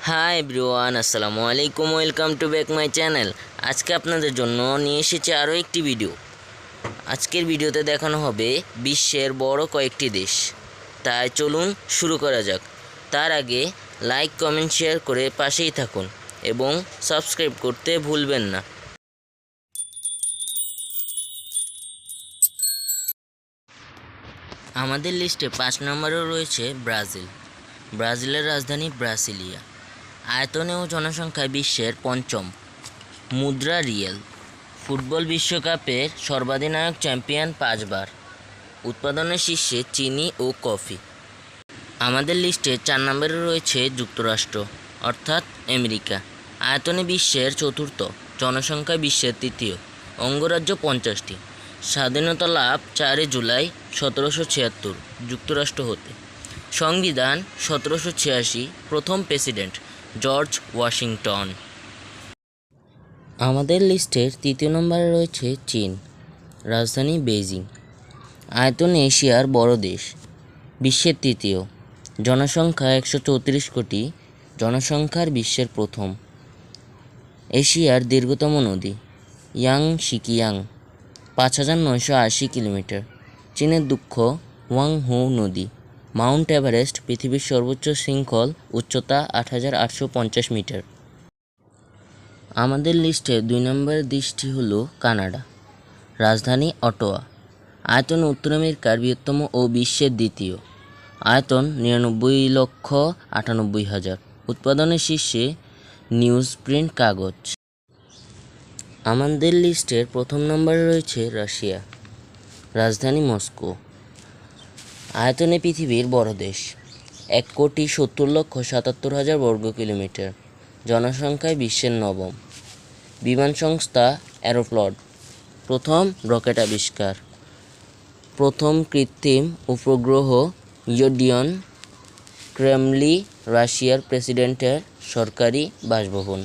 Hi everyone, আসসালামু আলাইকুম। Welcome to back my channel. আজকে আপনাদের জন্য নিয়ে এসেছি আরও একটি ভিডিও। আজকের ভিডিওতে দেখানো হবে বিশ্বের বড় কয়েকটি দেশ। তাই চলুন শুরু করা যাক। তার আগে লাইক, কমেন্ট, শেয়ার করে পাশেই থাকুন এবং সাবস্ক্রাইব করতে ভুলবেন না। আমাদের লিস্টে 5 নম্বরে রয়েছে ব্রাজিল। ব্রাজিলের রাজধানী ব্রাসিলিয়া। আয়তনে ও জনসংখ্যায় বিশ্বের পঞ্চম। মুদ্রা রিয়েল। ফুটবল বিশ্বকাপের সর্বাধিনায়ক, চ্যাম্পিয়ন 5 বার। উৎপাদনের শীর্ষে চিনি ও কফি। আমাদের লিস্টে 4 নম্বরে রয়েছে যুক্তরাষ্ট্র অর্থাৎ আমেরিকা। আয়তনে বিশ্বের চতুর্থ, জনসংখ্যায় বিশ্বের তৃতীয়। অঙ্গরাজ্য 50টি। স্বাধীনতা লাভ 4 জুলাই 1776 যুক্তরাষ্ট্র হতে। সংবিধান 1786। প্রথম প্রেসিডেন্ট জর্জ ওয়াশিংটন। আমাদের লিস্টের 3 নম্বরে রয়েছে চীন। রাজধানী বেইজিং। আয়তন এশিয়ার বড় দেশ। বিশ্বের তৃতীয়। জনসংখ্যা 134 কোটি। জনসংখ্যার বিশ্বের প্রথম। এশিয়ার দীর্ঘতম নদী ইয়াংশিকিয়াং 5980 কিলোমিটার। চীনের দুঃখ হুয়াংহো নদী। মাউন্ট এভারেস্ট পৃথিবীর সর্বোচ্চ শৃঙ্খল, উচ্চতা 8850 মিটার। আমাদের লিস্টে 2 নম্বরের দেশটি হলো কানাডা। রাজধানী অটোয়া। আয়তন উত্তর আমেরিকার বৃহত্তম ও বিশ্বের দ্বিতীয়। আয়তন 99,98,000। উৎপাদনের শীর্ষে নিউজ প্রিন্ট কাগজ। আমাদের লিস্টের 1 নম্বরে রয়েছে রাশিয়া। রাজধানী মস্কো। আয়তনে পৃথিবীর বড় দেশ। 1,70,77,000 বর্গ কিলোমিটার। জনসংখ্যায় বিশ্বের নবম। বিমান সংস্থা এরোফ্লট। প্রথম রকেট আবিষ্কার। প্রথম কৃত্রিম উপগ্রহ ইয়োডিয়ন। ক্রেমলি রাশিয়ার প্রেসিডেন্টের সরকারি বাসভবন।